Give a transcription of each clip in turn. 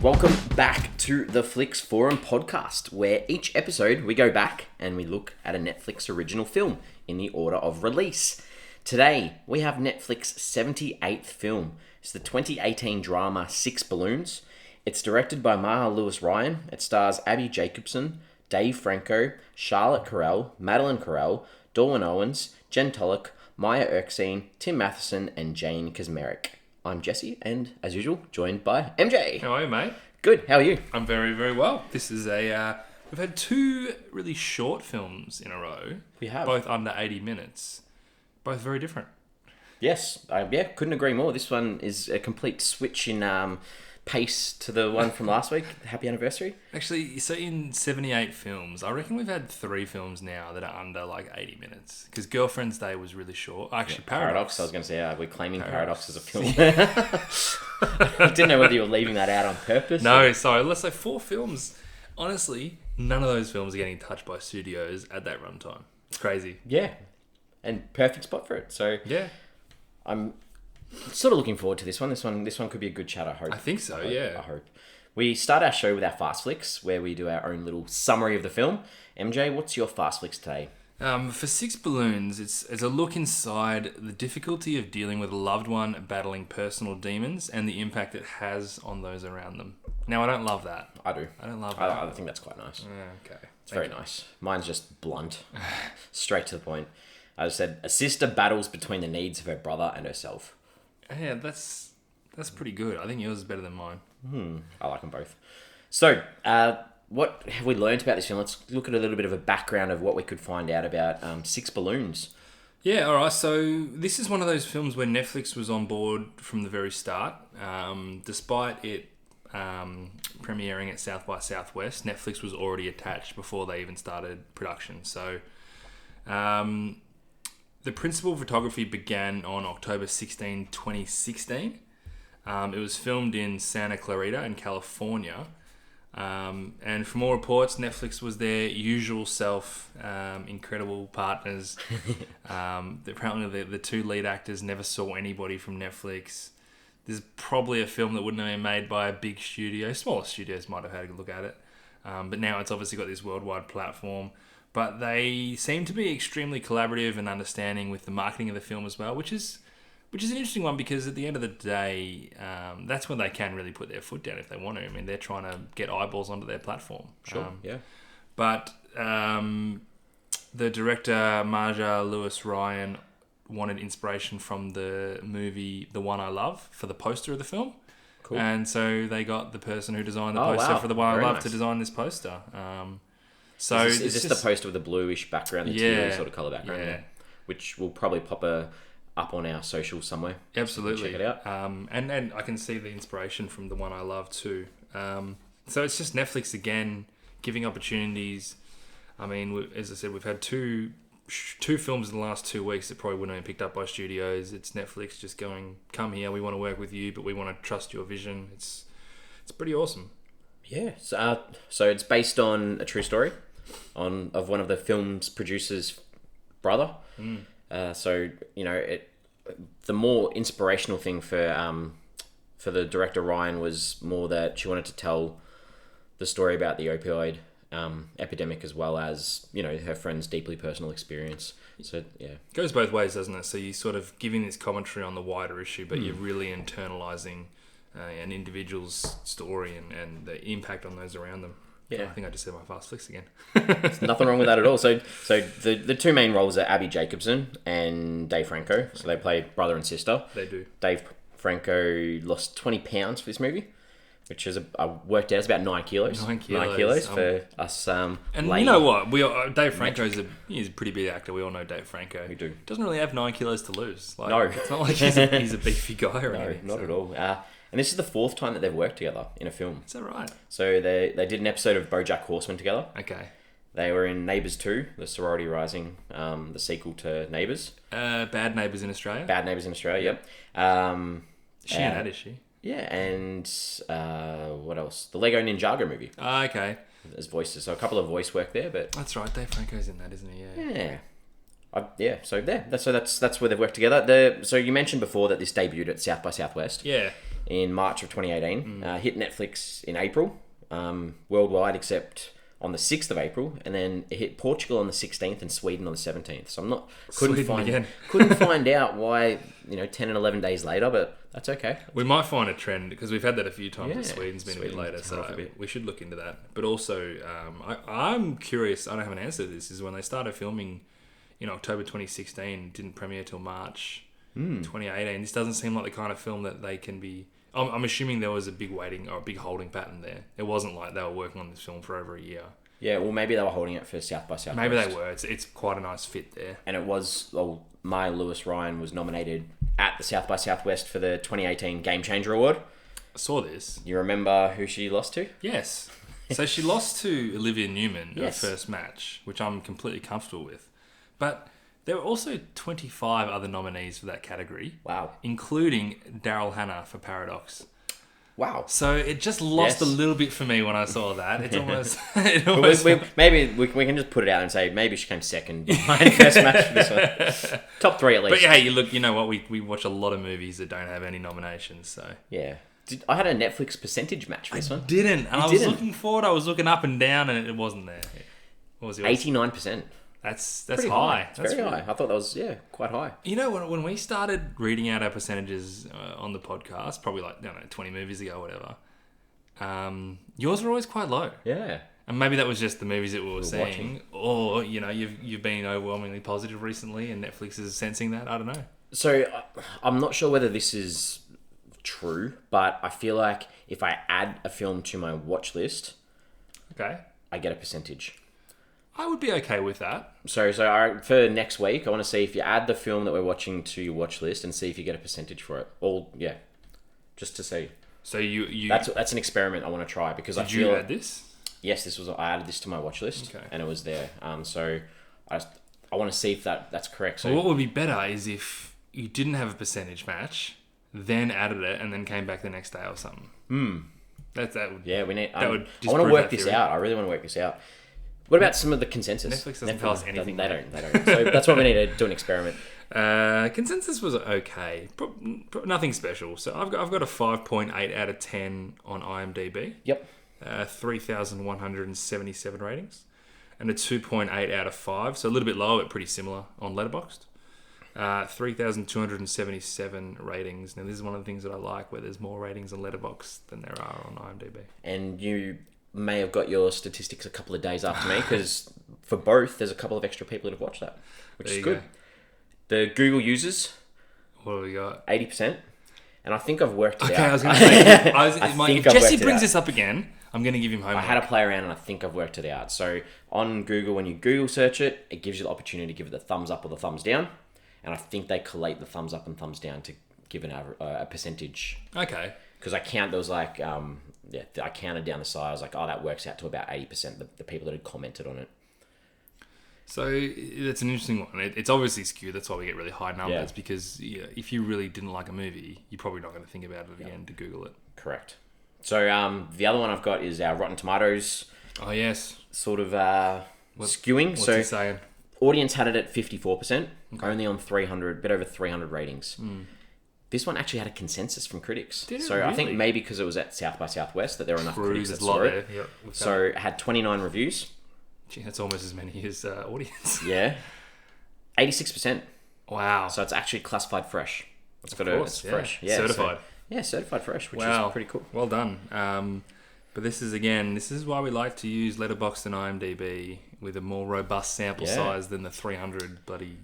Welcome back to the Flicks Forum podcast, where each episode we go back and we look at a Netflix original film in the order of release. Today, we have Netflix's 78th film. It's the 2018 drama Six Balloons. It's directed by Marja-Lewis Ryan. It stars Abbi Jacobson, Dave Franco, Charlotte Carel, Madeline Carel, Dawan Owens, Jen Tullock, Maya Erskine, Tim Matheson and Jane Kaczmarek. I'm Jesse, and as usual, joined by MJ. How are you, mate? Good, how are you? I'm very, very well. This is we've had two really short films in a row. We have. Both under 80 minutes. Both very different. Yes, couldn't agree more. This one is a complete switch in pace to the one from last week. Happy anniversary. Actually, so in 78 films, I reckon we've had 3 films now that are under 80 minutes. Because Girlfriend's Day was really short. Actually, Paradox. I was going to say, we're claiming Paradox as a film. I didn't know whether you were leaving that out on purpose. No, sorry. Let's say 4 films. Honestly, none of those films are getting touched by studios at that runtime. It's crazy. Yeah, and perfect spot for it. So yeah, I'm sort of looking forward to this one. This one could be a good chat, I hope. I think so, yeah. I hope. We start our show with our Fast Flicks, where we do our own little summary of the film. MJ, what's your Fast Flicks today? For Six Balloons, it's a look inside the difficulty of dealing with a loved one battling personal demons and the impact it has on those around them. Now, I don't love that. I do. I don't love that. I think that's quite nice. Okay. It's very nice. Mine's just blunt. Straight to the point. I just said, a sister battles between the needs of her brother and herself. Yeah, that's pretty good. I think yours is better than mine. I like them both. So, what have we learned about this film? Let's look at a little bit of a background of what we could find out about Six Balloons. Yeah, all right. So this is one of those films where Netflix was on board from the very start. Despite it premiering at South by Southwest, Netflix was already attached before they even started production. So the principal photography began on October 16, 2016. It was filmed in Santa Clarita in California. And from all reports, Netflix was their usual self, incredible partners. Apparently the 2 lead actors never saw anybody from Netflix. There's probably a film that wouldn't have been made by a big studio. Smaller studios might have had a look at it. But now it's obviously got this worldwide platform. But they seem to be extremely collaborative and understanding with the marketing of the film as well, which is an interesting one because at the end of the day, that's when they can really put their foot down if they want to. I mean, they're trying to get eyeballs onto their platform. Sure, yeah. But the director, Marja-Lewis Ryan, wanted inspiration from the movie The One I Love for the poster of the film. Cool. And so they got the person who designed the poster for The One I Love to design this poster. So is this the poster with the bluish background, the teal sort of colour background? Yeah. Which will probably pop up on our social somewhere. Absolutely. Check it out. And I can see the inspiration from The One I Love too. So it's just Netflix again giving opportunities. I mean, as I said, we've had two films in the last 2 weeks that probably wouldn't have been picked up by studios. It's Netflix just going, come here, we want to work with you, but we want to trust your vision. It's pretty awesome. Yeah. So it's based on a true story of one of the film's producers' brother. So the more inspirational thing for the director Ryan was more that she wanted to tell the story about the opioid epidemic as well as her friend's deeply personal experience. So yeah, it goes both ways, doesn't it? So you're sort of giving this commentary on the wider issue, but you're really internalizing an individual's story and the impact on those around them. Yeah, I think I just said my Fast Flicks again. There's nothing wrong with that at all. So the 2 main roles are Abbi Jacobson and Dave Franco. So they play brother and sister. They do. Dave Franco lost 20 pounds for this movie, which is I worked out it's about 9 kilos. 9 kilos for us. And you know what? Dave Franco's he's a pretty big actor. We all know Dave Franco. We do. Doesn't really have 9 kilos to lose. No, it's not like he's a beefy guy or anything. Not at all. And this is the 4th time that they've worked together in a film. Is that right? So they did an episode of BoJack Horseman together. Okay. They were in Neighbours 2, the Sorority Rising, the sequel to Neighbours. Bad Neighbours in Australia. Bad Neighbours in Australia, yep. She in that, is she? Yeah, and what else? The Lego Ninjago movie. Okay. As voices. So a couple of voice work there, but... That's right, Dave Franco's in that, isn't he? Yeah. So that's where they've worked together. So you mentioned before that this debuted at South by Southwest. Yeah. in March of 2018. Hit Netflix in April, worldwide, except on the 6th of April, and then it hit Portugal on the 16th and Sweden on the 17th. So couldn't find out why 10 and 11 days later, but that's okay. We might find a trend because we've had that a few times. Yeah, Sweden's been a bit later, so we should look into that. But also, I'm curious. I don't have an answer to this. Is when they started filming in October 2016, didn't premiere till March 2018. This doesn't seem like the kind of film that they can be. I'm assuming there was a big waiting or a big holding pattern there. It wasn't like they were working on this film for over a year. Yeah, well, maybe they were holding it for South by Southwest. Maybe they were. It's quite a nice fit there. And it was, Marja-Lewis Ryan was nominated at the South by Southwest for the 2018 Game Changer Award. I saw this. You remember who she lost to? Yes. So she lost to Olivia Newman in her first match, which I'm completely comfortable with. But there were also 25 other nominees for that category. Wow. Including Daryl Hannah for Paradox. Wow. So it just lost a little bit for me when I saw that. It's almost... maybe we can just put it out and say maybe she came second behind first match for this one. Top 3 at least. But hey, look, you know what? We watch a lot of movies that don't have any nominations, so... Yeah. I had a Netflix percentage match for this one. Didn't. And I was looking for it. I was looking up and down and it wasn't there. What was yours? 89%. That's pretty high. That's very high. I thought that was, quite high. You know, when we started reading out our percentages on the podcast, probably 20 movies ago or whatever, yours were always quite low. Yeah. And maybe that was just the movies that we were seeing. Watching. Or, you've been overwhelmingly positive recently and Netflix is sensing that. I don't know. So, I'm not sure whether this is true, but I feel like if I add a film to my watch list, I get a percentage. I would be okay with that. So for next week, I want to see if you add the film that we're watching to your watch list and see if you get a percentage for it. Just to see. So you that's an experiment I want to try because Did you add this? Yes, I added this to my watch list, and it was there. So I want to see if that's correct. So what would be better is if you didn't have a percentage match, then added it, and then came back the next day or something. That would. Yeah, we need. I want to work this out. I really want to work this out. What about some of the consensus? Netflix doesn't tell us anything. They don't. So that's why we need to do an experiment. Consensus was okay. Nothing special. So I've got a 5.8 out of 10 on IMDb. Yep. 3,177 ratings. And a 2.8 out of 5. So a little bit lower, but pretty similar on Letterboxd. 3,277 ratings. Now, this is one of the things that I like, where there's more ratings on Letterboxd than there are on IMDb. And you may have got your statistics a couple of days after me, because for both, there's a couple of extra people that have watched that, which is good. The Google users, what have we got? 80%. And I think I've worked it out. Okay, I was going to say, if Jesse brings this up again, I'm going to give him homework. I had to play around and I think I've worked it out. So on Google, when you Google search it, it gives you the opportunity to give it the thumbs up or the thumbs down. And I think they collate the thumbs up and thumbs down to give a percentage. Okay. Because I count, there was I counted down the side. I was like, that works out to about 80%, the people that had commented on it. So that's an interesting one. It's obviously skewed. That's why we get really high numbers, because if you really didn't like a movie, you're probably not going to think about it again to Google it. Correct. So the other one I've got is our Rotten Tomatoes. Oh, yes. Sort of skewing. What's he saying? Audience had it at 54%, only on 300, bit over 300 ratings. This one actually had a consensus from critics. Did it so really? I think maybe because it was at South by Southwest that there were enough critics that saw it. Yep, so it had 29 reviews. Gee, that's almost as many as audience. Yeah. 86%. Wow. So it's actually classified fresh. It's fresh. Yeah, certified. Certified fresh, which is pretty cool. Well done. But this is why we like to use Letterboxd and IMDb with a more robust sample size than the 300 bloody...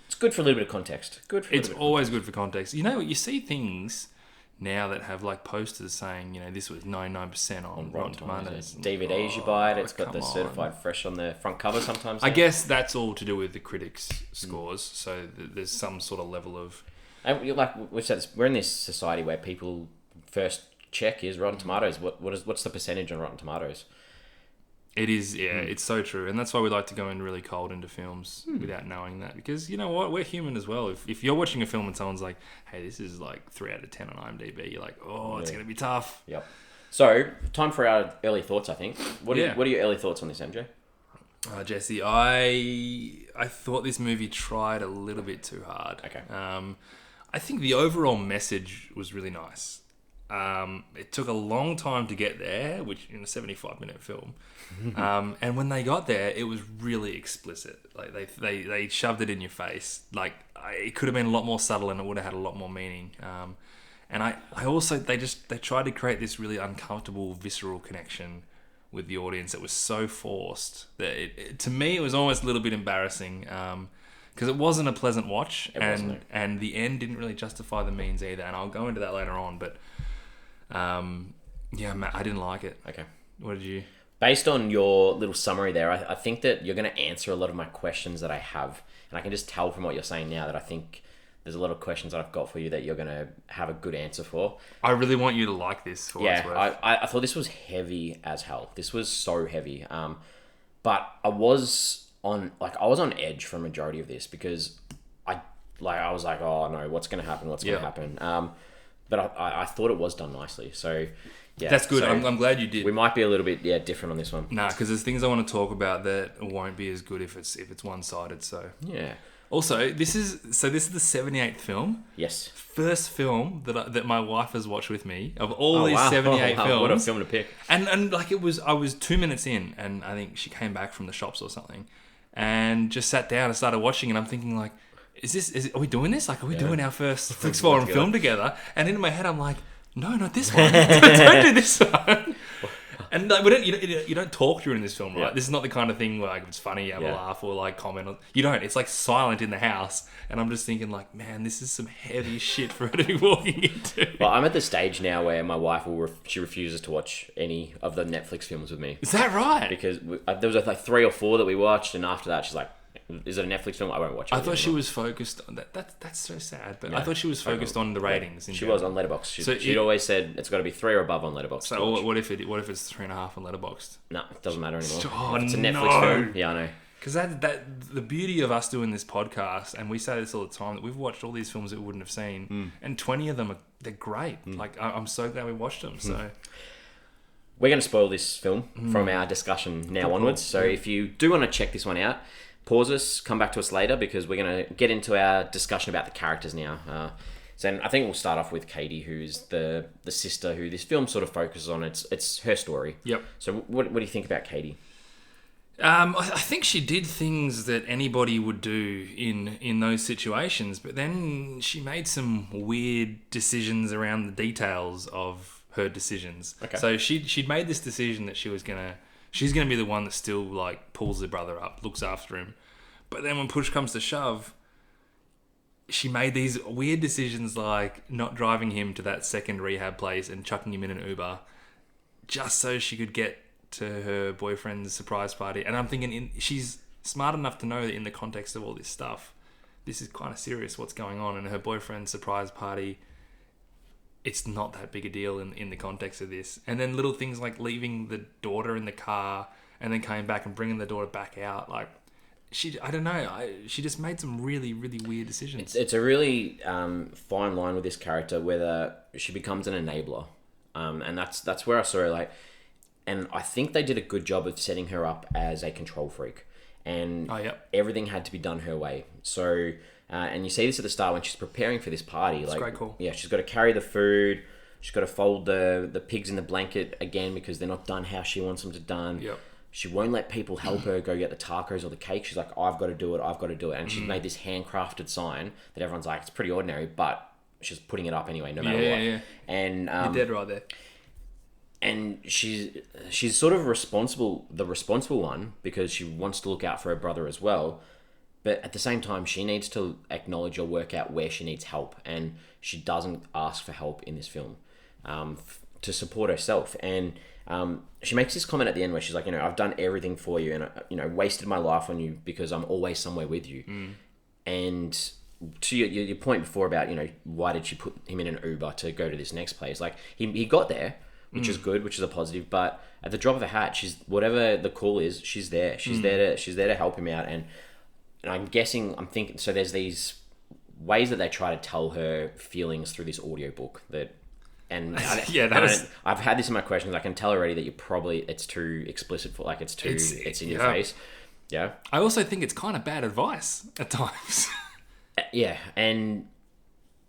It's good for a little bit of context. It's always good for context. You see things now that have posters saying, this was 99% on Rotten Tomatoes. DVDs you buy it, it's got the certified fresh on the front cover sometimes. I guess that's all to do with the critics' scores. So there's some sort of level of... And like we've said, we're in this society where people first check is Rotten Tomatoes. What's the percentage on Rotten Tomatoes? It is, it's so true. And that's why we like to go in really cold into films without knowing that. Because, you know what, we're human as well. If you're watching a film and someone's like, hey, this is 3 out of 10 on IMDb, you're like, it's going to be tough. Yep. So, time for our early thoughts, I think. What are your early thoughts on this, MJ? Jesse, I thought this movie tried a little bit too hard. Okay. I think the overall message was really nice. It took a long time to get there, which in a 75-minute film. And when they got there, it was really explicit. Like they shoved it in your face. Like it could have been a lot more subtle, and it would have had a lot more meaning. And I also they tried to create this really uncomfortable, visceral connection with the audience that was so forced that to me it was almost a little bit embarrassing. Because it wasn't a pleasant watch, and the end didn't really justify the means either. And I'll go into that later on, but Matt, I didn't like it. Okay. What did you? Based on your little summary there, I think that you're going to answer a lot of my questions that I have. And I can just tell from what you're saying now that I think there's a lot of questions that I've got for you that you're going to have a good answer for. I really want you to like this. I thought this was heavy as hell. This was so heavy. But I was on edge for a majority of this because I was like, oh no, what's going to happen? What's going to happen? But I thought it was done nicely. So yeah, that's good. So I'm glad you did. We might be a little bit different on this one. Nah, because there's things I want to talk about that won't be as good if it's one-sided. So yeah. Also, this is the 78th film. Yes. First film that my wife has watched with me of all these 78 films. What a film to pick. And like I was 2 minutes in, and I think she came back from the shops or something, and just sat down and started watching. And I'm thinking like, are we doing this? Like, are we doing our first Flix Forum film together? And in my head, I'm like, no, not this one. Don't do this one. And like, you don't talk during this film, right? Yeah. This is not the kind of thing where like if it's funny, you have a laugh or like comment. You don't. It's like silent in the house, and I'm just thinking like, man, this is some heavy shit for her to be walking into. Well, I'm at the stage now where my wife she refuses to watch any of the Netflix films with me. Is that right? Because there was like 3 or 4 that we watched, and after that, she's like, is it a Netflix film? I won't watch it. I thought she was focused on that. That's so sad. But I thought she was focused on the ratings. She was on Letterboxd. She'd always said it's got to be 3 or above on Letterboxd. So what if it's 3.5 on Letterboxd? No, it doesn't matter anymore. Oh, it's a Netflix film. Yeah, I know. Because that the beauty of us doing this podcast, and we say this all the time, that we've watched all these films that we wouldn't have seen, and 20 of them they're great. Like I'm so glad we watched them. So. We're going to spoil this film from our discussion now onwards. So if you do want to check this one out, pause us, come back to us later, because we're going to get into our discussion about the characters now. So I think we'll start off with Katie, who's the sister who this film sort of focuses on. It's her story. Yep. So what do you think about Katie? I think she did things that anybody would do in those situations, but then she made some weird decisions around the details of her decisions. Okay. So she'd made this decision that she's gonna be the one that still like pulls her brother up, looks after him. But then when push comes to shove, she made these weird decisions like not driving him to that second rehab place and chucking him in an Uber just so she could get to her boyfriend's surprise party. And I'm thinking she's smart enough to know that in the context of all this stuff, this is kind of serious what's going on. And her boyfriend's surprise party, it's not that big a deal in the context of this. And then little things like leaving the daughter in the car and then coming back and bringing the daughter back out. Like, she just made some really, really weird decisions. It's a really fine line with this character, whether she becomes an enabler. And that's where I saw her, like, and I think they did a good job of setting her up as a control freak. And everything had to be done her way. So... and you see this at the start when she's preparing for this party. It's quite cool. Yeah, she's got to carry the food. She's got to fold the pigs in the blanket again because they're not done how she wants them to done. Yep. She won't let people help her go get the tacos or the cake. She's like, I've got to do it. And she's made this handcrafted sign that everyone's like, it's pretty ordinary, but she's putting it up anyway, no matter what. Yeah. And you're dead right there. And she's sort of the responsible one because she wants to look out for her brother as well. But at the same time, she needs to acknowledge or work out where she needs help. And she doesn't ask for help in this film to support herself. And she makes this comment at the end where she's like, I've done everything for you and, wasted my life on you because I'm always somewhere with you. And to your point before about, why did she put him in an Uber to go to this next place? Like, he got there, which is good, which is a positive. But at the drop of a hat, she's whatever the call is, she's there. She's there to help him out. And I'm thinking, so there's these ways that they try to tell her feelings through this audiobook I've had this in my questions. I can tell already that it's too explicit for, like, it's in your face. Yeah. I also think it's kind of bad advice at times. Yeah. And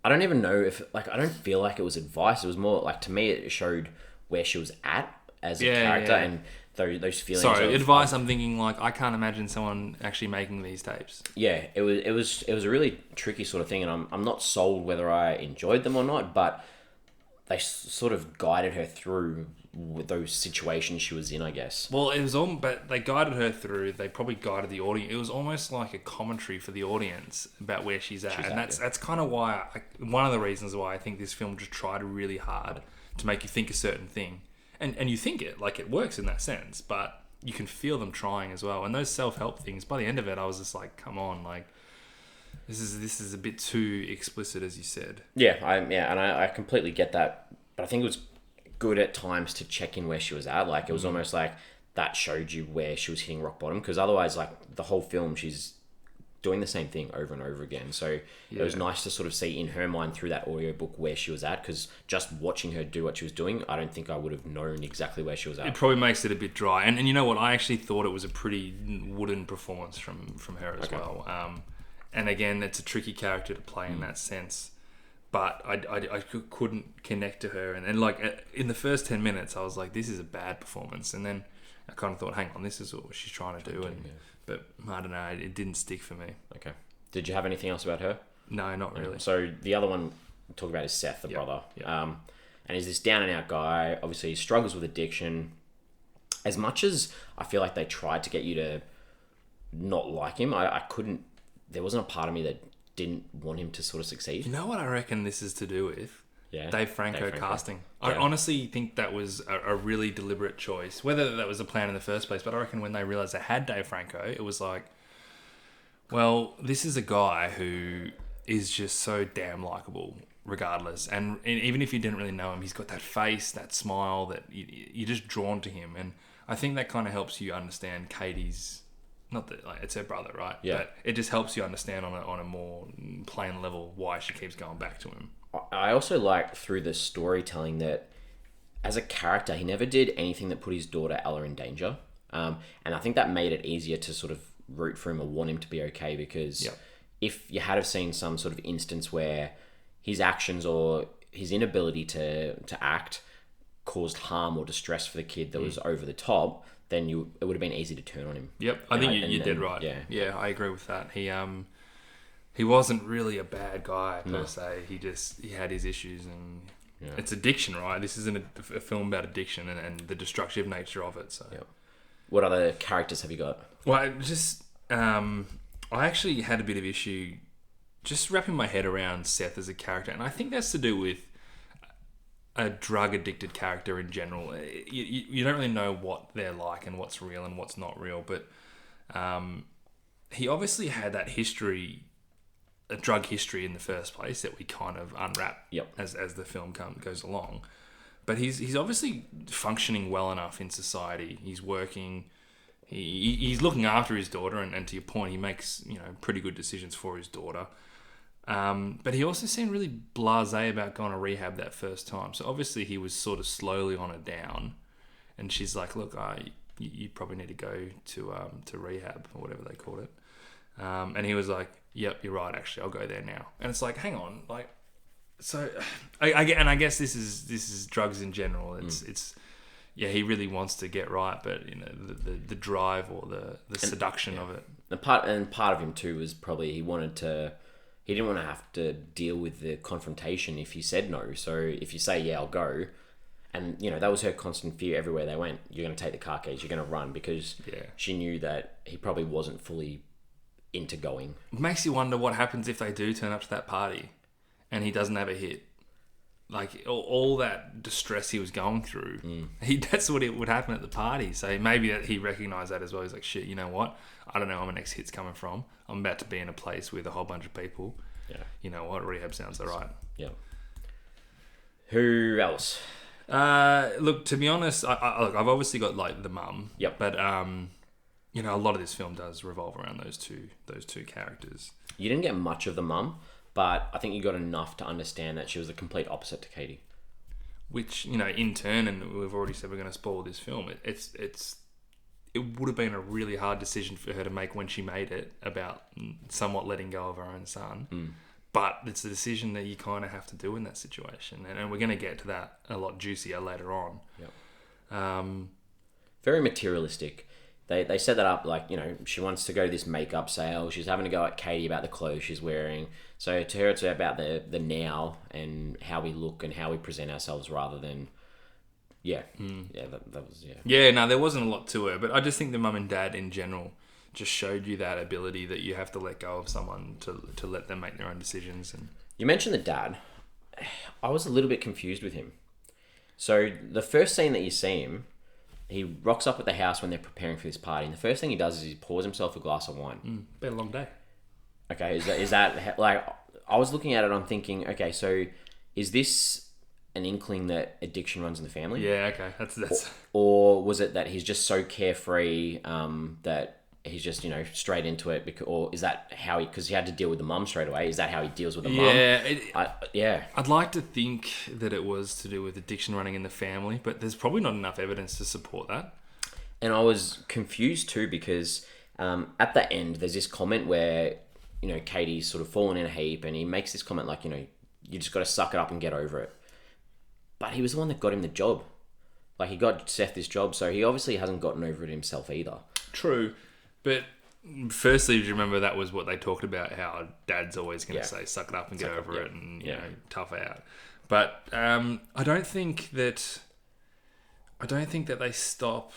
I don't even know if, like, I don't feel like it was advice. It was more, like, to me, it showed where she was at as a character and those feelings. Sorry, advice, I'm thinking, like, I can't imagine someone actually making these tapes. Yeah, it was a really tricky sort of thing, and I'm not sold whether I enjoyed them or not, but they sort of guided her through with those situations she was in, I guess. Well, it was all, but they guided her through. They probably guided the audience. It was almost like a commentary for the audience about where she's at, and that's kind of why one of the reasons why I think this film just tried really hard to make you think a certain thing, and you think it, like, it works in that sense, but you can feel them trying as well. And those self-help things, by the end of it, I was just like, come on, like, this is a bit too explicit, as you said. I completely get that, but I think it was good at times to check in where she was at. Like, it was almost like that showed you where she was hitting rock bottom, because otherwise, like, the whole film she's doing the same thing over and over again. So it was nice to sort of see in her mind through that audiobook where she was at, because just watching her do what she was doing, I don't think I would have known exactly where she was at. It probably makes it a bit dry, and you know what, I actually thought it was a pretty wooden performance from her as well. And again, it's a tricky character to play in that sense. But I couldn't connect to her. And like, in the first 10 minutes, I was like, this is a bad performance. And then I kind of thought, hang on, this is what she's trying to do. But I don't know, it didn't stick for me. Okay. Did you have anything else about her? No, not really. So the other one we'll talk about is Seth, the brother. And he's this down and out guy. Obviously, he struggles with addiction. As much as I feel like they tried to get you to not like him, I couldn't. There wasn't a part of me that didn't want him to sort of succeed. You know what I reckon this is to do with? Yeah. Dave Franco casting. Yeah. I honestly think that was a really deliberate choice. Whether that was a plan in the first place, but I reckon when they realised they had Dave Franco, it was like, well, this is a guy who is just so damn likeable regardless. And even if you didn't really know him, he's got that face, that smile, that you're just drawn to him. And I think that kind of helps you understand Katie's... Not that, like, it's her brother, right? Yeah. But it just helps you understand on a more plain level why she keeps going back to him. I also like through the storytelling that as a character, he never did anything that put his daughter Ella in danger. And I think that made it easier to sort of root for him or want him to be okay, because if you had have seen some sort of instance where his actions or his inability to act caused harm or distress for the kid that was over the top, then it would have been easy to turn on him. Yep, I think you're dead right. Yeah, I agree with that. He wasn't really a bad guy per se. He had his issues, and it's addiction, right? This isn't a film about addiction and the destructive nature of it. So, what other characters have you got? Well, I actually had a bit of issue just wrapping my head around Seth as a character, and I think that's to do with a drug-addicted character in general. You don't really know what they're like and what's real and what's not real, but he obviously had that history, a drug history in the first place that we kind of unwrap as the film goes along. But he's obviously functioning well enough in society. He's working, he's looking after his daughter, and to your point, he makes pretty good decisions for his daughter. But he also seemed really blasé about going to rehab that first time. So obviously he was sort of slowly on a down. And she's like, look, you probably need to go to rehab or whatever they called it. And he was like, yep, you're right, actually, I'll go there now. And it's like, hang on, like, so I guess this is drugs in general. It's he really wants to get right, but the drive or the seduction of it. The part of him too was probably he didn't want to have to deal with the confrontation if he said no. So if you say, yeah, I'll go, and that was her constant fear everywhere they went, you're going to take the car keys, you're going to run, because she knew that he probably wasn't fully into going. It makes you wonder what happens if they do turn up to that party and he doesn't have a hit. Like, all that distress he was going through, that's what it would happen at the party. So maybe that he recognised that as well. He's like, shit, you know what? I don't know where my next hit's coming from. I'm about to be in a place with a whole bunch of people. Yeah. You know what? Rehab sounds alright. Yeah. Who else? Look, to be honest, I've obviously got, like, the mum. Yep. But, a lot of this film does revolve around those two characters. You didn't get much of the mum, but I think you got enough to understand that she was the complete opposite to Katie. Which, in turn, and we've already said we're going to spoil this film, it would have been a really hard decision for her to make when she made it about somewhat letting go of her own son. But it's a decision that you kind of have to do in that situation. And we're going to get to that a lot juicier later on. Yep. Very materialistic. They set that up like, she wants to go to this makeup sale. She's having to go at Katie about the clothes she's wearing. So to her, it's about the now and how we look and how we present ourselves rather than... Yeah. That was... Yeah, no, there wasn't a lot to her. But I just think the mum and dad in general just showed you that ability that you have to let go of someone to let them make their own decisions. And you mentioned the dad. I was a little bit confused with him. So the first scene that you see him, he rocks up at the house when they're preparing for this party, and the first thing he does is he pours himself a glass of wine. Been a long day. Okay, is that like, I was looking at it, I'm thinking, okay, so is this an inkling that addiction runs in the family? Yeah, okay, that's. Or was it that he's just so carefree that he's just straight into it, or is that how because he had to deal with the mum straight away? Is that how he deals with the mum? I'd like to think that it was to do with addiction running in the family, but there's probably not enough evidence to support that. And I was confused too because at the end there's this comment where Katie's sort of fallen in a heap, and he makes this comment like you just got to suck it up and get over it. But he was the one that got him the job. Like, he got Seth this job, so he obviously hasn't gotten over it himself either. True. But firstly, do you remember that was what they talked about, how dad's always going to say, suck it up and get over it and, tough out. But I don't think that they stop,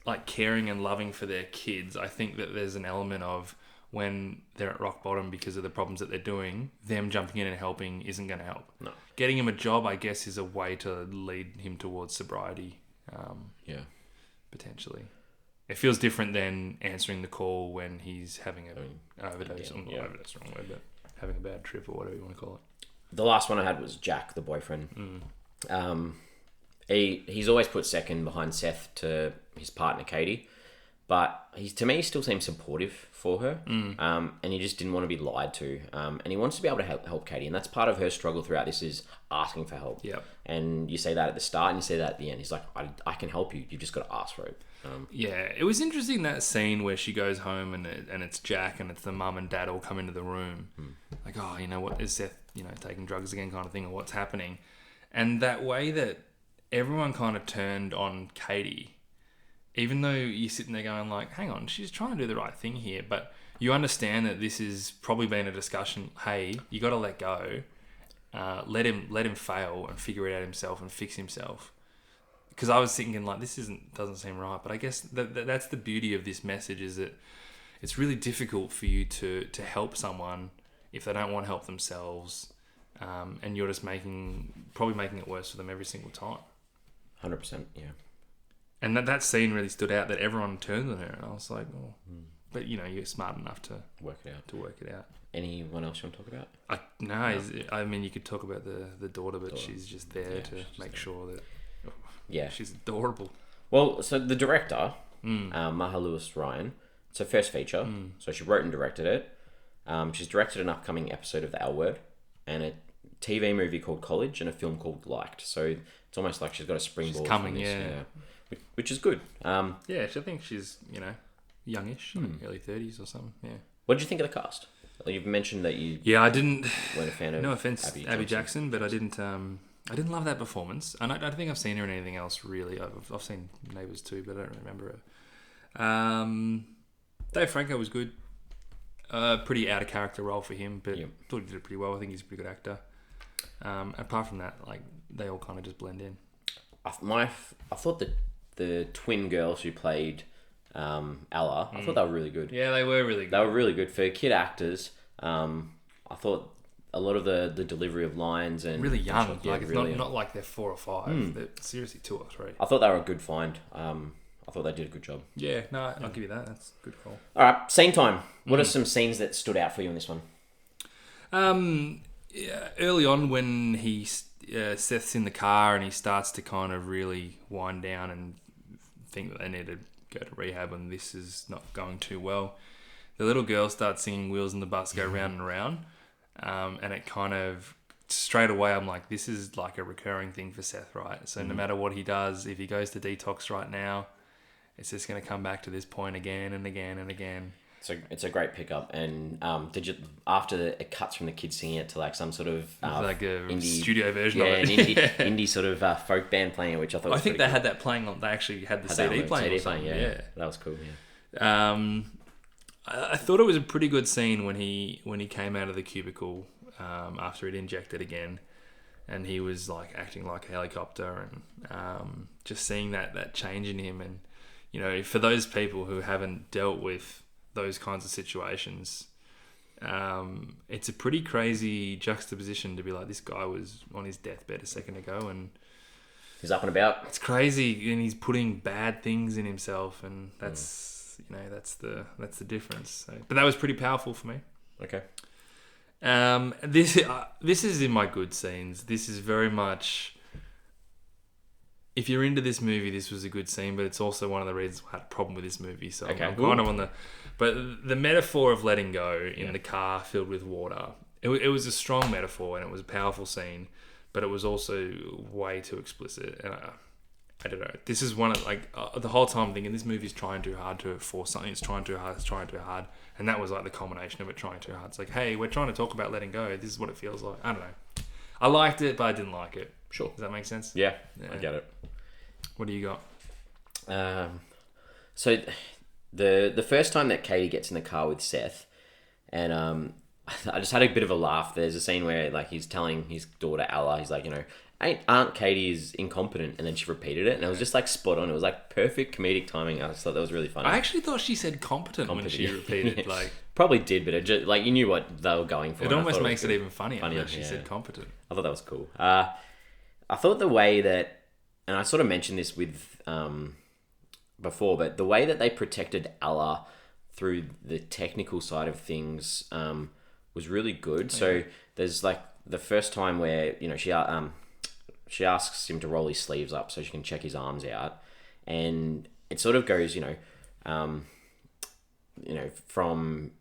like, caring and loving for their kids. I think that there's an element of when they're at rock bottom because of the problems that they're doing, them jumping in and helping isn't going to help. No. Getting him a job, I guess, is a way to lead him towards sobriety. Potentially. It feels different than answering the call when he's having an overdose. Overdose, wrong word, but having a bad trip or whatever you want to call it. The last one I had was Jack, the boyfriend. He's always put second behind Seth to his partner, Katie. But to me, he still seems supportive for her. And he just didn't want to be lied to. And he wants to be able to help Katie. And that's part of her struggle throughout this, is asking for help. Yep. And you say that at the start and you say that at the end. He's like, I can help you. You've just got to ask for it. It was interesting, that scene where she goes home and it's Jack and it's the mum and dad all come into the room. Like, oh, what is Seth, taking drugs again kind of thing, or what's happening? And that way that everyone kind of turned on Katie, even though you're sitting there going like, hang on, she's trying to do the right thing here. But you understand that this has probably been a discussion. Hey, you got to let go. Let him fail and figure it out himself and fix himself. Because I was thinking like, this doesn't seem right. But I guess that's the beauty of this message, is that it's really difficult for you to help someone if they don't want to help themselves. And you're just probably making it worse for them every single time. 100%, yeah. And that scene really stood out, that everyone turned on her, and I was like, oh. But you're smart enough to work it out. Anyone else you want to talk about? I mean, you could talk about the daughter, but she's just there to make sure that. She's adorable. Well, so the director, Marja-Lewis Ryan, it's her first feature. So she wrote and directed it. She's directed an upcoming episode of The L Word and a TV movie called College and a film called Liked. So it's almost like she's got a springboard. She's coming, from this, which is good. I think she's, youngish, like early 30s or something. Yeah. What did you think of the cast? You've mentioned that you. Yeah, I didn't. Weren't a fan of. No offense, Abbi Jacobson, but I didn't. I didn't love that performance, and I don't think I've seen her in anything else really. I've seen Neighbours too, but I don't remember her. Dave Franco was good. Pretty out of character role for him, but thought he did it pretty well. I think he's a pretty good actor. Apart from that, like, they all kind of just blend in. I thought that the twin girls who played Ella, I thought they were really good. Yeah, they were really good. They were really good for kid actors. I thought a lot of the delivery of lines and really young, like it's really not like they're 4 or 5. They're seriously 2 or 3. I thought they were a good find. I thought they did a good job. Yeah, no, I'll give you that. That's a good call. All right, scene time. What are some scenes that stood out for you in this one? Early on, when Seth's in the car and he starts to kind of really wind down and think that they need to go to rehab and this is not going too well, the little girl starts singing "Wheels in the Bus Go Round and Round," and it kind of straight away I'm like, this is like a recurring thing for Seth, right? So no matter what he does, if he goes to detox right now, it's just going to come back to this point again and again and again. It's a great pickup. And did you after it cuts from the kids singing it to like some sort of like a indie studio version of it, an indie sort of folk band playing it, which I thought was they cool. had that playing on. They actually had the CD playing. Yeah, that was cool. Yeah. I thought it was a pretty good scene when he came out of the cubicle after he'd injected again, and he was like acting like a helicopter, and just seeing that change in him, and you know, for those people who haven't dealt with those kinds of situations, it's a pretty crazy juxtaposition to be like, this guy was on his deathbed a second ago and he's up and about. It's crazy, and he's putting bad things in himself, and that's that's the difference. So, but that was pretty powerful for me. Okay. This is in my good scenes. This is very much, if you're into this movie, this was a good scene, but it's also one of the reasons I had a problem with this movie. So okay, I'm kind of on the... But the metaphor of letting go in the car filled with water, it was a strong metaphor, and it was a powerful scene, but it was also way too explicit. And I don't know. This is one of, the whole time I'm thinking, this movie's trying too hard to force something. It's trying too hard. And that was like the culmination of it trying too hard. It's like, hey, we're trying to talk about letting go. This is what it feels like. I don't know. I liked it, but I didn't like it. Sure. Does that make sense? Yeah. I get it. What do you got? So the first time that Katie gets in the car with Seth, and I just had a bit of a laugh. There's a scene where like he's telling his daughter Ella, he's like, you know, Aunt Katie is incompetent, and then she repeated it, and it was just like spot on. It was like perfect comedic timing. I just thought that was really funny. I actually thought she said competent when she repeated. Like, probably did, but it just, like, you knew what they were going for. It almost makes it even funnier that she said competent. I thought that was cool. I thought the way that, and I sort of mentioned this with before, but the way that they protected Ella through the technical side of things was really good. Yeah. So there's like the first time where, you know, she asks him to roll his sleeves up so she can check his arms out, and it sort of goes, from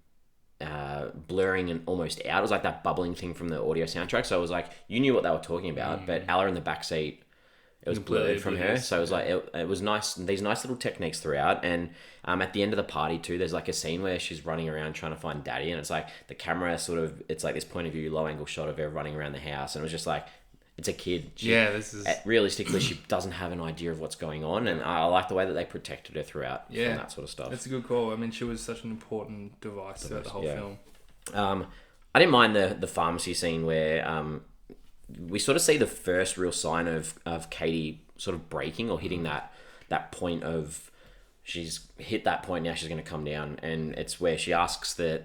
blurring and almost out. It was like that bubbling thing from the audio soundtrack. So it was like, you knew what they were talking about, but Ella in the backseat, it was blurred from her. So it was like, it was nice. These nice little techniques throughout. And at the end of the party too, there's like a scene where she's running around trying to find Daddy, and it's like the camera it's like this point of view, low angle shot of her running around the house. And it was just like, it's a kid. Realistically, she doesn't have an idea of what's going on, and I like the way that they protected her throughout from that sort of stuff. That's a good call. I mean, she was such an important device throughout the whole film. I didn't mind the pharmacy scene where we sort of see the first real sign of Katie sort of breaking or hitting that point of, she's hit that point, now she's going to come down, and it's where she asks the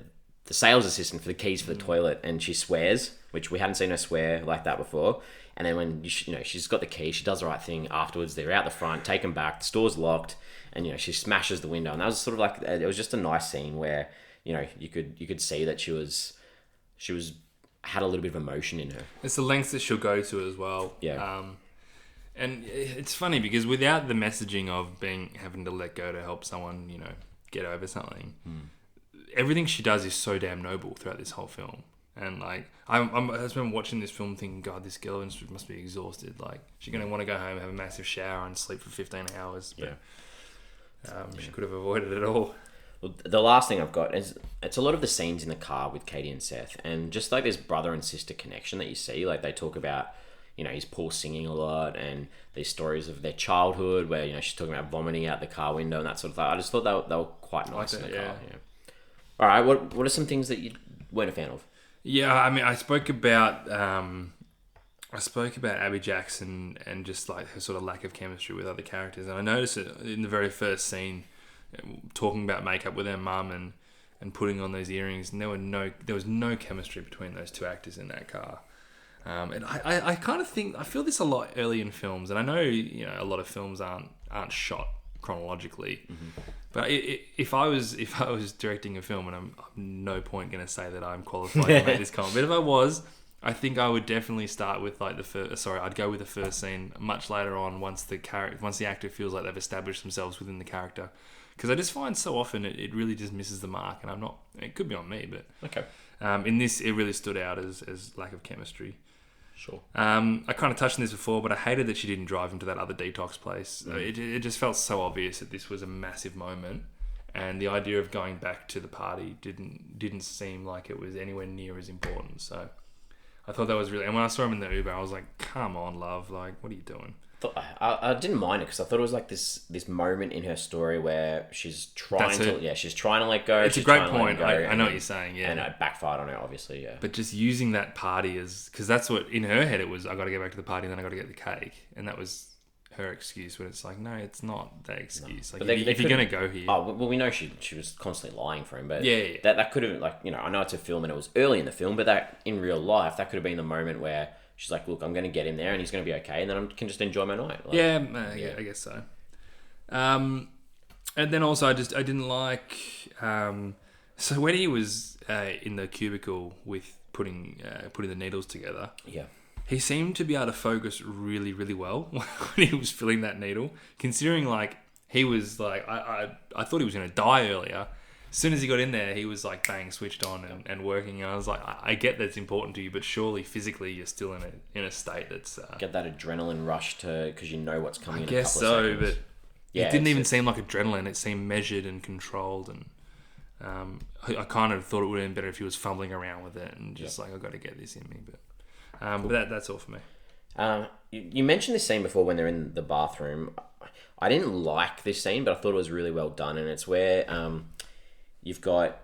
sales assistant for the keys for the toilet, and she swears, which we hadn't seen her swear like that before. And then when she's got the key, she does the right thing afterwards. They're out the front, take them back, the store's locked, and she smashes the window. And that was sort of like, it was just a nice scene where you could see that she had a little bit of emotion in her. It's the lengths that she'll go to as well. Yeah. And it's funny because without the messaging of having to let go to help someone, get over something, everything she does is so damn noble throughout this whole film. And like, I just remember watching this film thinking, God, this girl must be exhausted. Like, she's going to want to go home, have a massive shower, and sleep for 15 hours. But she could have avoided it all. Well, the last thing I've got is, it's a lot of the scenes in the car with Katie and Seth, and just like this brother and sister connection that you see. Like, they talk about, his poor singing a lot, and these stories of their childhood where, she's talking about vomiting out the car window and that sort of thing. I just thought they were quite nice in the car. Yeah. All right, what are some things that you weren't a fan of? Yeah, I mean, I spoke about Abbi Jacobson and just like her sort of lack of chemistry with other characters, and I noticed it in the very first scene, talking about makeup with her mum and putting on those earrings, and there was no chemistry between those two actors in that car. And I kind of think, I feel this a lot early in films, and I know a lot of films aren't shot chronologically. But if I was directing a film, and I'm no point going to say that I'm qualified to make this comment, but if I was, I think I would definitely start with like I'd go with the first scene much later on, once the actor feels like they've established themselves within the character, because I just find so often it really just misses the mark, and it could be on me, but okay. In this, it really stood out as lack of chemistry. Sure. I kind of touched on this before, but I hated that she didn't drive him to that other detox place. It just felt so obvious that this was a massive moment, and the idea of going back to the party didn't seem like it was anywhere near as important. So I thought that was really... And when I saw him in the Uber, I was like, come on, love. Like, what are you doing? I didn't mind it because I thought it was like this moment in her story where she's trying to let go. It's a great point. I know what you're saying, yeah. And it backfired on her, obviously, yeah. But just using that party as... Because that's what... In her head, it was, I got to get back to the party and then I got to get the cake. And that was her excuse, when it's like, no, it's not that excuse. No. Like, if you're going to go here... Oh, well, we know she was constantly lying for him, but yeah. That could have, like, you know, I know it's a film and it was early in the film, but that, in real life, that could have been the moment where she's like, look, I'm going to get him there and he's going to be okay, and then I can just enjoy my night. Like, yeah, I guess so. And then also, I didn't like... so when he was in the cubicle with putting the needles together... Yeah. He seemed to be able to focus really, really well when he was filling that needle. Considering, like, he was like... I thought he was going to die earlier. As soon as he got in there, he was like bang, switched on and working. And I was like, I get that's important to you, but surely physically you're still in a state that's get that adrenaline rush because you know what's coming. I guess in a couple of seconds. But it didn't even seem like adrenaline. It seemed measured and controlled, and I kind of thought it would have been better if he was fumbling around with it and just like, I've got to get this in me. But that's all for me. You mentioned this scene before when they're in the bathroom. I didn't like this scene, but I thought it was really well done, and it's where you've got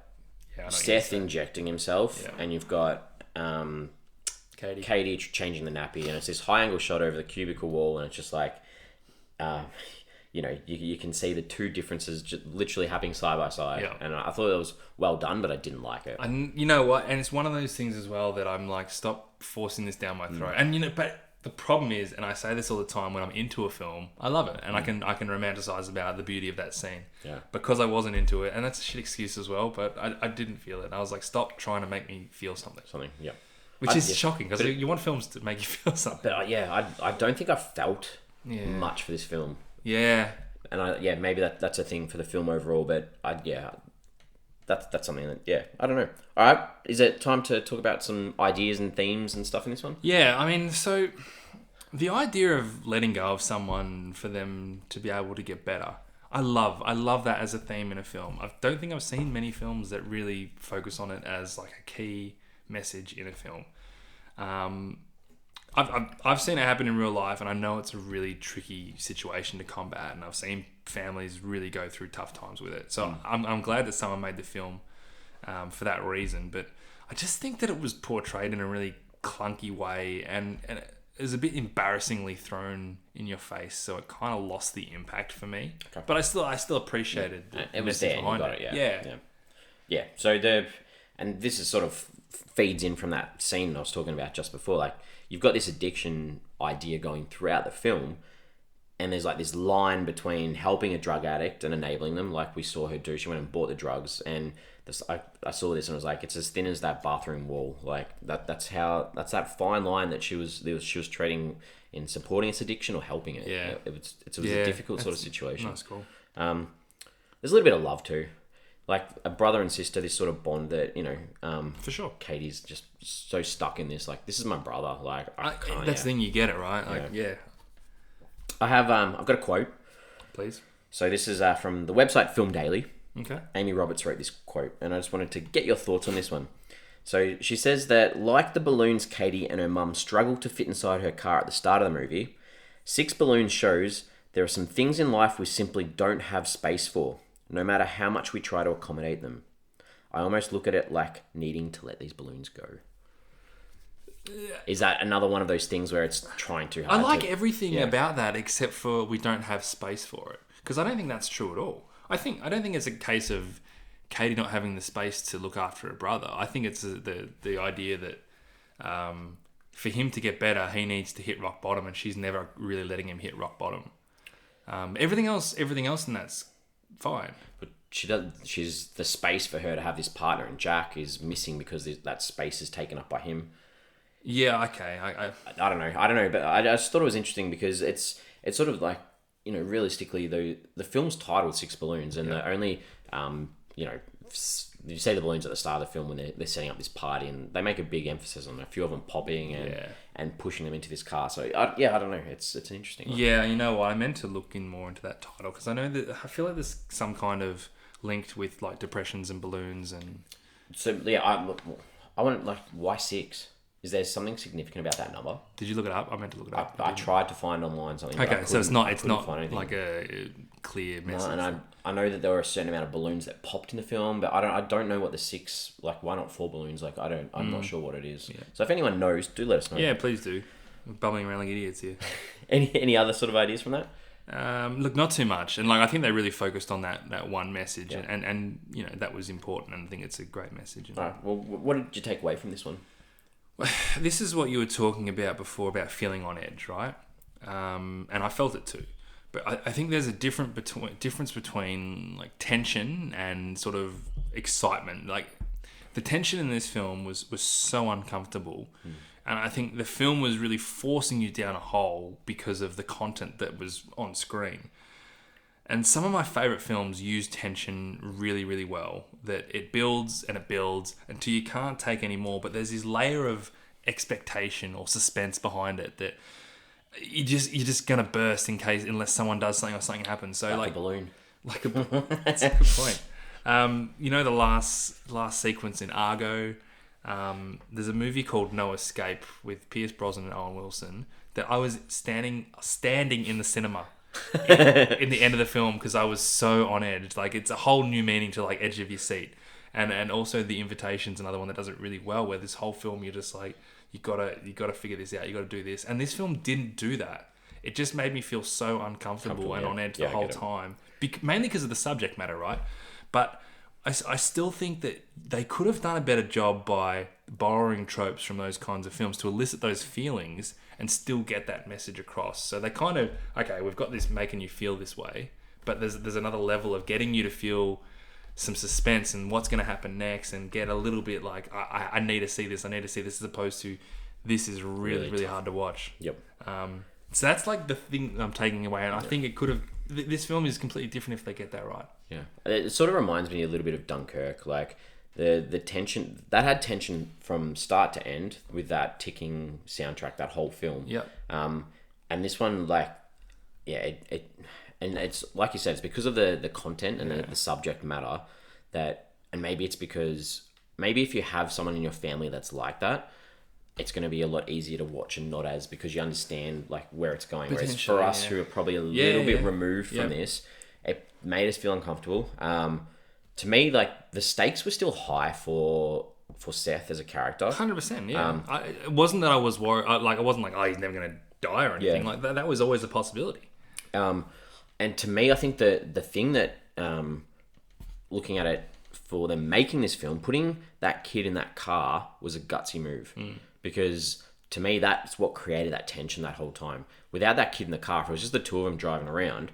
Seth injecting himself, and you've got Katie changing the nappy, and it's this high angle shot over the cubicle wall, and it's just like, you know, you can see the two differences just literally happening side by side, and I thought it was well done, but I didn't like it. And you know what? And it's one of those things as well that I'm like, stop forcing this down my throat. And you know, but the problem is, and I say this all the time when I'm into a film, I love it, and I can romanticize about the beauty of that scene. Yeah. Because I wasn't into it, and that's a shit excuse as well. But I didn't feel it. I was like, stop trying to make me feel something. Yeah. Which is shocking because you want films to make you feel something. But I don't think I felt much for this film. Yeah. And maybe that's a thing for the film overall. But that's something that I don't know. All right, is it time to talk about some ideas and themes and stuff in this one? Yeah, I mean, so the idea of letting go of someone for them to be able to get better, I love that as a theme in a film. I don't think I've seen many films that really focus on it as like a key message in a film. I've seen it happen in real life, and I know it's a really tricky situation to combat, and I've seen families really go through tough times with it. So I'm glad that someone made the film for that reason, but I just think that it was portrayed in a really clunky way, and it was a bit embarrassingly thrown in your face, so it kind of lost the impact for me. Okay. But I still appreciated it was there, and you got it, yeah. So and this is sort of feeds in from that scene I was talking about just before. Like, you've got this addiction idea going throughout the film, and there's like this line between helping a drug addict and enabling them, like we saw her do. She went and bought the drugs, and I saw this and I was like, it's as thin as that bathroom wall. Like that's that fine line that she was treading in supporting its addiction or helping it. Yeah, it was a difficult sort of situation. That's cool. There's a little bit of love too. Like a brother and sister, this sort of bond that, you know, for sure. Katie's just so stuck in this. Like, this is my brother. Like, that's the thing, you get it, right? Like, I have I've got a quote. Please. So this is from the website Film Daily. Okay. Amy Roberts wrote this quote, and I just wanted to get your thoughts on this one. So she says that, like the balloons Katie and her mum struggled to fit inside her car at the start of the movie, Six Balloons shows there are some things in life we simply don't have space for, no matter how much we try to accommodate them. I almost look at it like needing to let these balloons go. Is that another one of those things where it's trying too hard? I like everything about that except for we don't have space for it. Because I don't think that's true at all. I don't think it's a case of Katie not having the space to look after her brother. I think it's the idea that for him to get better, he needs to hit rock bottom, and she's never really letting him hit rock bottom. Everything else in that's fine. But she's the space for her to have this partner, and Jack is missing because that space is taken up by him. Yeah, okay. I don't know, but I just thought it was interesting because it's sort of like, you know, realistically, the film's titled Six Balloons, and the only, you know, you see the balloons at the start of the film when they're setting up this party, and they make a big emphasis on a few of them popping and pushing them into this car. So I don't know, it's an interesting one. Yeah, you know what? I meant to look in more into that title because I know that I feel like there's some kind of linked with like depressions and balloons and. So yeah, I want like why 6? Is there something significant about that number? Did you look it up? I meant to look it up. I tried to find online something. Okay, so it's not find like a clear message. No, and I know that there were a certain amount of balloons that popped in the film, but I don't know what the 6, like why not 4 balloons? Like I'm not sure what it is. Yeah. So if anyone knows, do let us know. Yeah, please do. We're bubbling around like idiots here. Any other sort of ideas from that? Look, not too much, and like I think they really focused on that one message, and you know that was important, and I think it's a great message. All right. Well, what did you take away from this one? This is what you were talking about before about feeling on edge, right? And I felt it too. But I think there's a difference between like tension and sort of excitement. Like the tension in this film was so uncomfortable. And I think the film was really forcing you down a hole because of the content that was on screen. And some of my favourite films use tension really, really well. That it builds and it builds until you can't take any more. But there's this layer of expectation or suspense behind it that you're just gonna burst unless someone does something or something happens. So like a balloon. That's a good point. You know the last sequence in Argo. There's a movie called No Escape with Pierce Brosnan and Owen Wilson that I was standing in the cinema in the end of the film because I was so on edge. Like it's a whole new meaning to like edge of your seat, and also The Invitation's another one that does it really well. Where this whole film you're just like you gotta figure this out. You gotta do this, and this film didn't do that. It just made me feel so uncomfortable and on edge the whole time, mainly because of the subject matter, right? But I still think that they could have done a better job by borrowing tropes from those kinds of films to elicit those feelings and still get that message across. So they kind of, okay, we've got this making you feel this way, but there's another level of getting you to feel some suspense and what's going to happen next and get a little bit like, I need to see this, as opposed to this is really hard to watch. Yep. So that's like the thing I'm taking away, and I think it could have... This film is completely different if they get that right. Yeah, it sort of reminds me a little bit of Dunkirk, like the tension that had tension from start to end with that ticking soundtrack, that whole film. Yeah. And this one, like, yeah, and it's like you said, it's because of the content and the subject matter that, and maybe it's because if you have someone in your family that's like that, it's going to be a lot easier to watch and not as, because you understand like where it's going. Whereas for us who are probably a little bit removed from this, it made us feel uncomfortable. To me, like the stakes were still high for Seth as a character. 100%, yeah. It wasn't that I was worried. I wasn't like, oh, he's never going to die or anything. Like that was always a possibility. And to me, I think the thing that, looking at it for them making this film, putting that kid in that car was a gutsy move. Because to me, that's what created that tension that whole time. Without that kid in the car, if it was just the two of them driving around,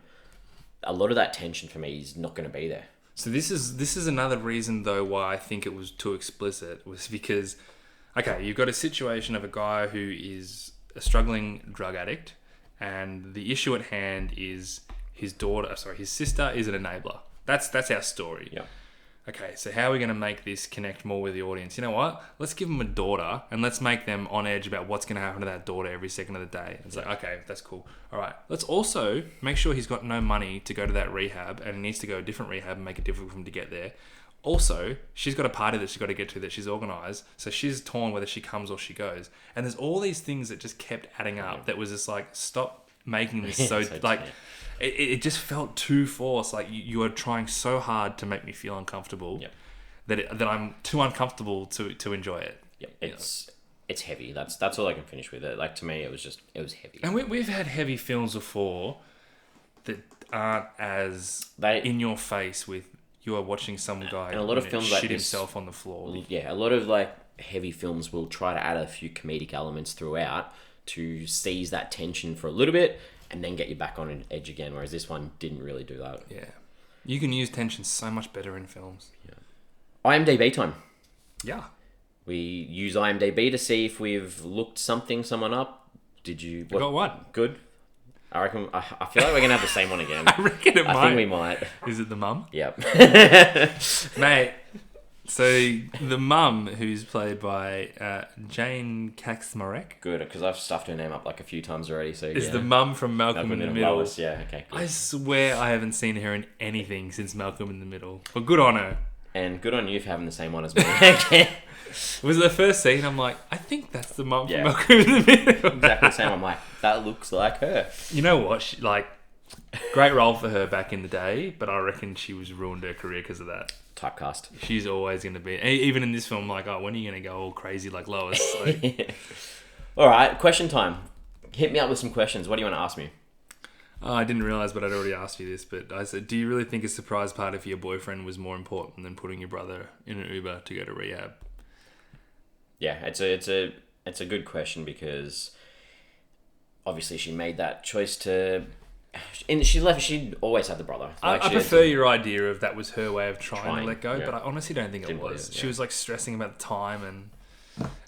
a lot of that tension for me is not going to be there. So this is another reason, though, why I think it was too explicit, was because, okay, you've got a situation of a guy who is a struggling drug addict, and the issue at hand is his sister is an enabler. That's our story. Yeah. Okay, so how are we going to make this connect more with the audience? You know what? Let's give them a daughter and let's make them on edge about what's going to happen to that daughter every second of the day. It's like, okay, that's cool. All right, let's also make sure he's got no money to go to that rehab and he needs to go to a different rehab and make it difficult for him to get there. Also, she's got a party that she's got to get to that she's organised, so she's torn whether she comes or she goes. And there's all these things that just kept adding up that was just like, stop making this so like... Yeah. It just felt too forced. Like you are trying so hard to make me feel uncomfortable that I'm too uncomfortable to enjoy it. Yeah, it's heavy. That's all I can finish with it. Like to me, it was heavy. And we've had heavy films before that aren't as in your face. With you are watching some guy and a lot of films shit like this, himself on the floor. Yeah, a lot of like heavy films will try to add a few comedic elements throughout to seize that tension for a little bit. And then get you back on an edge again, whereas this one didn't really do that. Yeah. You can use tension so much better in films. Yeah. IMDb time. Yeah. We use IMDb to see if we've looked someone up. Did you... I got one. Good. I reckon... I feel like we're going to have the same one again. I reckon it might. I think we might. Is it the mum? Yep. Mate, So the mum, who's played by Jane Kaczmarek, Good, because I've stuffed her name up like a few times already. So is the mum from Malcolm in the Middle. Lois, yeah, okay. Good. I swear I haven't seen her in anything since Malcolm in the Middle. But good on her. And good on you for having the same one as me. Okay. Was the first scene, I'm like, I think that's the mum Yeah. from Malcolm in the Middle. Exactly the same. I'm like, that looks like her. You know what? Great role for her back in the day, but I reckon she was ruined her career because of that. Typecast. She's always going to be, even in this film, like, oh, when are you going to go all crazy like Lois? Like, All right, question time. Hit me up with some questions. What do you want to ask me? oh, I didn't realise, but I'd already asked you this, but I said, do you really think a surprise party for your boyfriend was more important than putting your brother in an Uber to go to rehab? Yeah, it's a good question because obviously she made that choice to... And she always had the brother. I prefer your idea of that was her way of trying to let go, yeah. but I honestly don't think it Didn't was. believe it, She was like stressing about the time,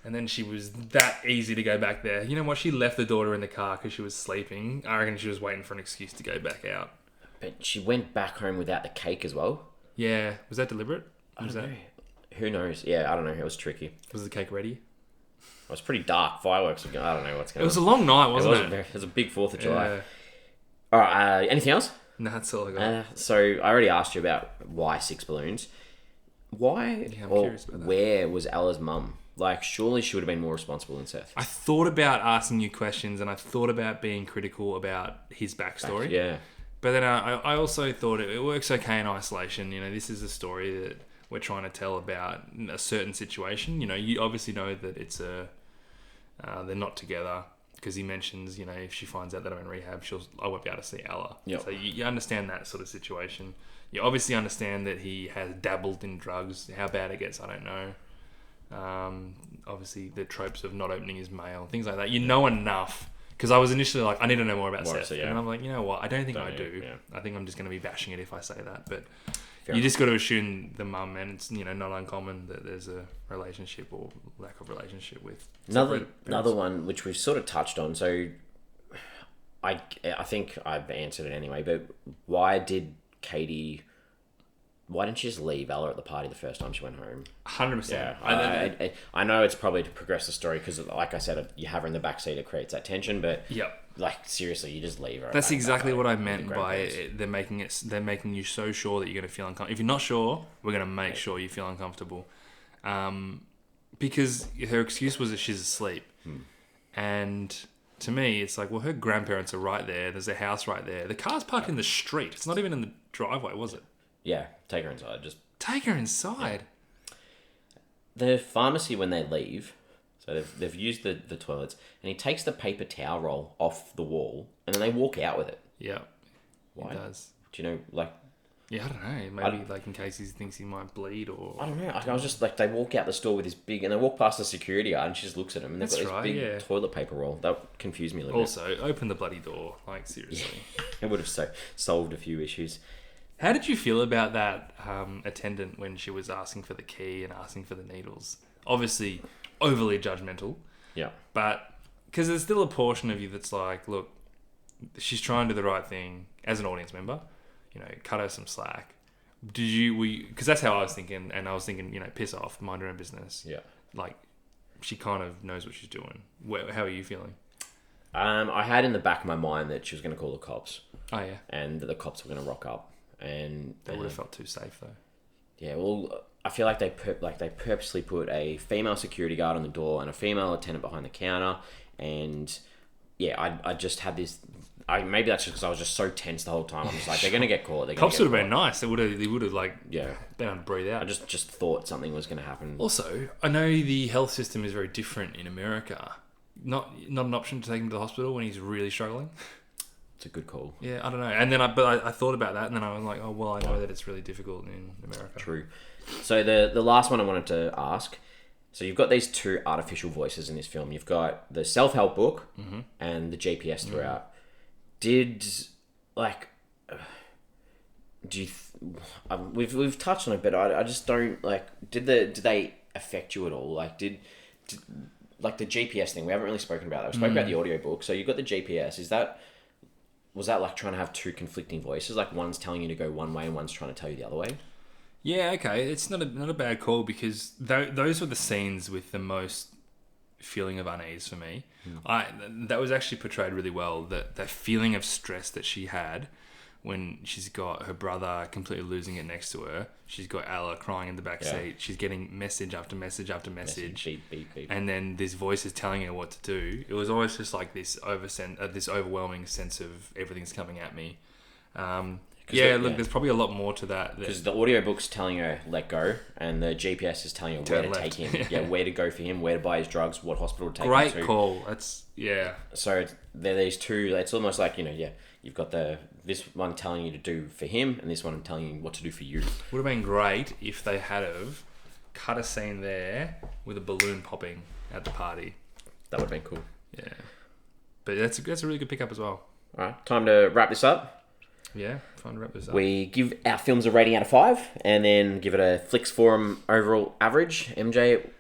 and then she was that easy to go back there. You know what? She left the daughter in the car because she was sleeping. I reckon she was waiting for an excuse to go back out. But she went back home without the cake as well. Yeah, was that deliberate? I don't know. Who knows? Yeah, I don't know. It was tricky. Was the cake ready? It was pretty dark. Fireworks were going. I don't know what's going on. It was a long night, wasn't it? It was a big 4th of July. Yeah. All right. Anything else? No, that's all I got. So I already asked you about why 6 balloons. Why Yeah, I'm or curious about that. where was Ella's mum? Like, surely she would have been more responsible than Seth. I thought about asking you questions, and I thought about being critical about his backstory. Yeah. But then I also thought it works okay in isolation. You know, this is a story that we're trying to tell about a certain situation. You know, you obviously know that it's they're not together because he mentions, you know, if she finds out that I'm in rehab, I won't be able to see Ella. Yep. So you understand that sort of situation. You obviously understand that he has dabbled in drugs. How bad it gets, I don't know. Obviously, the tropes of not opening his mail, things like that. You know enough. Because I was initially like, I need to know more about Seth. Yeah. And I'm like, you know what? I don't think I Don't do. you? Yeah. I think I'm just going to be bashing it if I say that. But Fair you enough. just got to assume the mum, and it's, you know, not uncommon that there's a relationship or lack of relationship with Another parents. one which we've sort of touched on. So I think I've answered it anyway. But why didn't she just leave Ella at the party the first time she went home? 100%. Yeah, I know it's probably to progress the story because, like I said, you have her in the backseat, it creates that tension. But Yep. like, seriously, you just leave her. That's exactly what I meant with the by grandparents. they're making you so sure that you're going to feel uncomfortable. If you're not sure, we're going to make sure you feel uncomfortable. Because her excuse was that she's asleep. And to me, it's like, well, her grandparents are right there. There's a house right there. The car's parked in the street. It's not even in the driveway, was it? Yeah, take her inside. Just Take her inside. the pharmacy when they leave. So they've used the toilets, and he takes the paper towel roll off the wall, and then they walk out with it. Yeah. Why? He does. Do you know, like, Yeah, I don't know. Maybe like in case he thinks he might bleed or... I don't know. I was just like, they walk out the store with this big, and they walk past the security guard, and she just looks at him, and they've That's got this right, big yeah. toilet paper roll. That confused me a little Also, open the bloody door. Like, seriously. bit. It would have solved a few issues. How did you feel about that attendant when she was asking for the key and asking for the needles? Obviously, overly judgmental, Yeah. but because there's still a portion of you that's like, look, she's trying to do the right thing as an audience member. You know, cut her some slack. Because that's how I was thinking, and I was thinking, you know, piss off, mind her own business. Yeah. Like, she kind of knows what she's doing. How are you feeling? I had in the back of my mind that she was going to call the cops, Oh, yeah. and that the cops were going to rock up, and They would have felt too safe, though. yeah. Well, I feel like they purposely put a female security guard on the door and a female attendant behind the counter, and yeah, I just had this. Maybe that's just because I was just so tense the whole time. I'm just like, they're gonna get caught. Cops would have been nice. They would have like Yeah. been able to breathe out. I just thought something was gonna happen. Also, I know the health system is very different in America. Not an option to take him to the hospital when he's really struggling. It's a good call. Yeah, I don't know. And then I thought about that, and then I was like, oh well, I know that it's really difficult in America. True. So the last one I wanted to ask. So you've got these two artificial voices in this film. You've got the self-help book and the GPS throughout. We've touched on it, but I just don't like. Did they affect you at all? Like did like the GPS thing? We haven't really spoken about that. We spoke about the audiobook. So you've got the GPS. Was that like trying to have two conflicting voices? Like one's telling you to go one way and one's trying to tell you the other way? Yeah, okay. It's not a bad call because those were the scenes with the most feeling of unease for me. That was actually portrayed really well. That feeling of stress that she had when she's got her brother completely losing it next to her. She's got Ella crying in the back seat. She's getting message after message after message. Beep. And then this voice is telling her what to do. It was always just like this overwhelming sense of everything's coming at me. There's probably a lot more to that. Because the audiobook's telling her let go, and the GPS is telling her where to take him. Where to go for him, where to buy his drugs, what hospital to take him to. Great call. So there are these two. It's almost like you've got this one telling you to do for him, and this one telling you what to do for you. Would have been great if they had have cut a scene there with a balloon popping at the party. That would have been cool. Yeah, but that's a really good pickup as well. All right, time to wrap this up. Yeah, fun to wrap this up. We give our films a rating out of 5, and then give it a Flix Forum overall average. MJ,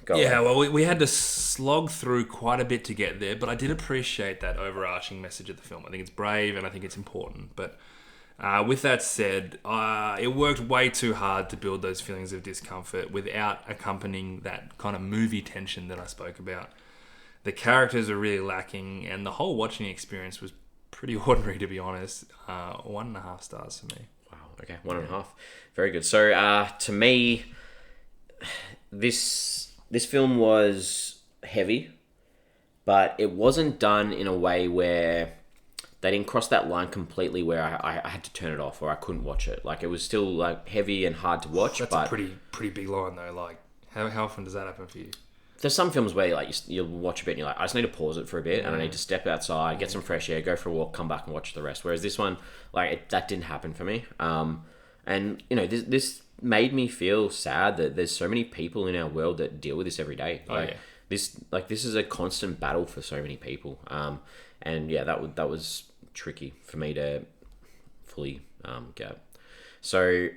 go Yeah, well, we had to slog through quite a bit to get there, but I did appreciate that overarching message of the film. I think it's brave and I think it's important. But with that said, it worked way too hard to build those feelings of discomfort without accompanying that kind of movie tension that I spoke about. The characters are really lacking, and the whole watching experience was pretty ordinary, to be honest. 1.5 stars for me. Wow, okay, 1.5. Very good. So, to me, this film was heavy, but it wasn't done in a way where they didn't cross that line completely where I had to turn it off or I couldn't watch it. Like, it was still like heavy and hard to watch. That's a pretty big line though. Like, how often does that happen for you? There's some films where you'll watch a bit and you're like, I just need to pause it for a bit and I need to step outside, get some fresh air, go for a walk, come back and watch the rest. Whereas this one, that didn't happen for me. And this made me feel sad that there's so many people in our world that deal with this every day. This is a constant battle for so many people. And yeah, that was tricky for me to fully get. So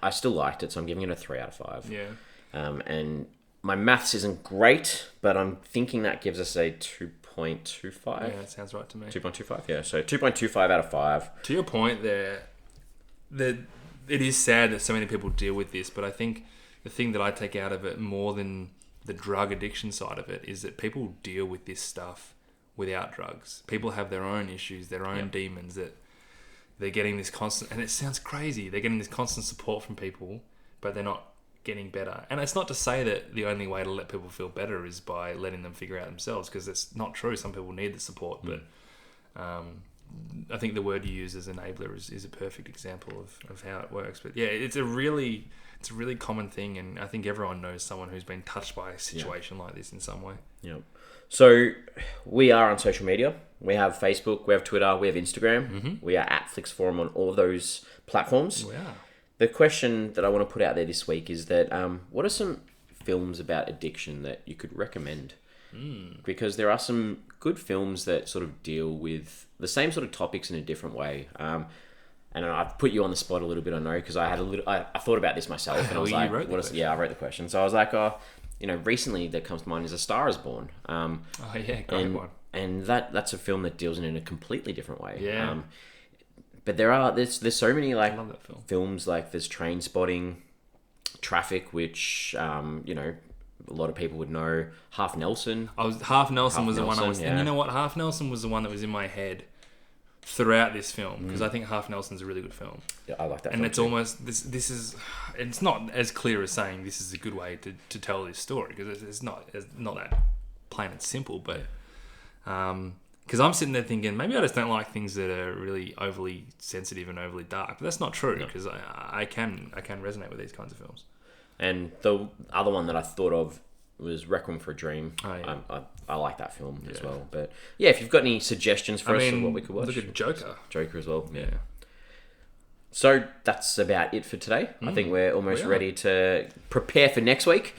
I still liked it, so I'm giving it a 3 out of 5. Yeah. And my maths isn't great, but I'm thinking that gives us a 2.25. Yeah, that sounds right to me. 2.25, yeah. So 2.25 out of 5. To your point there, it is sad that so many people deal with this, but I think the thing that I take out of it more than the drug addiction side of it is that people deal with this stuff without drugs. People have their own issues, their own demons, that they're getting this constant, and it sounds crazy, they're getting this constant support from people, but they're not getting better. And it's not to say that the only way to let people feel better is by letting them figure out themselves, because it's not true. Some people need the support, but I think the word you use as enabler is a perfect example of how it works. But yeah, it's a really common thing, and I think everyone knows someone who's been touched by a situation like this in some way. Yep. So we are on social media. We have Facebook, we have Twitter, we have Instagram. Mm-hmm. We are at Flix Forum on all of those platforms. We are. The question that I want to put out there this week is that what are some films about addiction that you could recommend? Because there are some good films that sort of deal with the same sort of topics in a different way. And I've put you on the spot a little bit, I know, because I thought about this myself, and I was like, I wrote the question. So I was like, recently that comes to mind is A Star Is Born. Great one. And that's a film that deals in a completely different way. Yeah. But there's so many films, like there's Train Spotting, Traffic, which a lot of people would know. Half Nelson. Half Nelson was the one I was. Yeah. And you know what? Half Nelson was the one that was in my head throughout this film, because I think Half Nelson's a really good film. Yeah, I like that. And film it's too. Almost this is. It's not as clear as saying this is a good way to tell this story, because it's not that plain and simple, but. Because I'm sitting there thinking, maybe I just don't like things that are really overly sensitive and overly dark. But that's not true, because I can resonate with these kinds of films. And the other one that I thought of was Requiem for a Dream. Oh, yeah. I like that film as well. But yeah, if you've got any suggestions for us of what we could watch. Look at Joker. Joker as well. Yeah. So that's about it for today. I think we're almost ready to prepare for next week.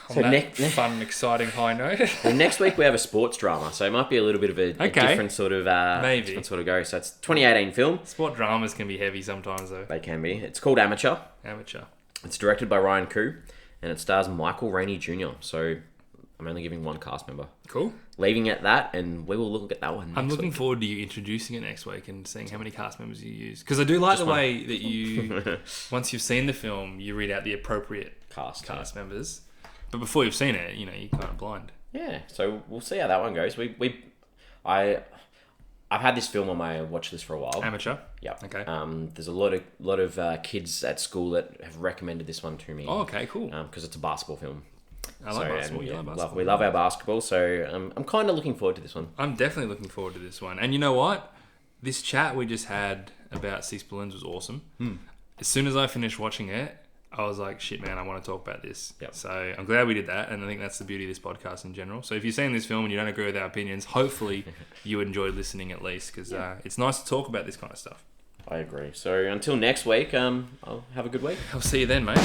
Fun, exciting high note. Well, next week we have a sports drama, so it might be a little bit of a different sort of different sort of go. So it's 2018 film. Sport dramas can be heavy sometimes, though. They can be. It's called Amateur. Amateur. It's directed by Ryan Koo, and it stars Michael Rainey Jr. So I'm only giving one cast member. Cool. Leaving it at that, and we will look at that one. I'm looking forward to you introducing it next week and seeing how many cast members you use. Because I do like the way that you, once you've seen the film, you read out the appropriate cast members. But before you've seen it, you're kind of blind. Yeah, so we'll see how that one goes. I've had this film on my watch list for a while. Amateur? Yeah. Okay. There's a lot of kids at school that have recommended this one to me. Oh, okay, cool. Because it's a basketball film. I like basketball. You like basketball. We love our basketball, so I'm kind of looking forward to this one. I'm definitely looking forward to this one. And you know what? This chat we just had about Six Balloons was awesome. As soon as I finished watching it, I was like, shit, man, I want to talk about this. Yep. So I'm glad we did that. And I think that's the beauty of this podcast in general. So if you're seeing this film and you don't agree with our opinions, hopefully you enjoyed listening at least, because it's nice to talk about this kind of stuff. I agree. So until next week, I'll have a good week. I'll see you then, mate.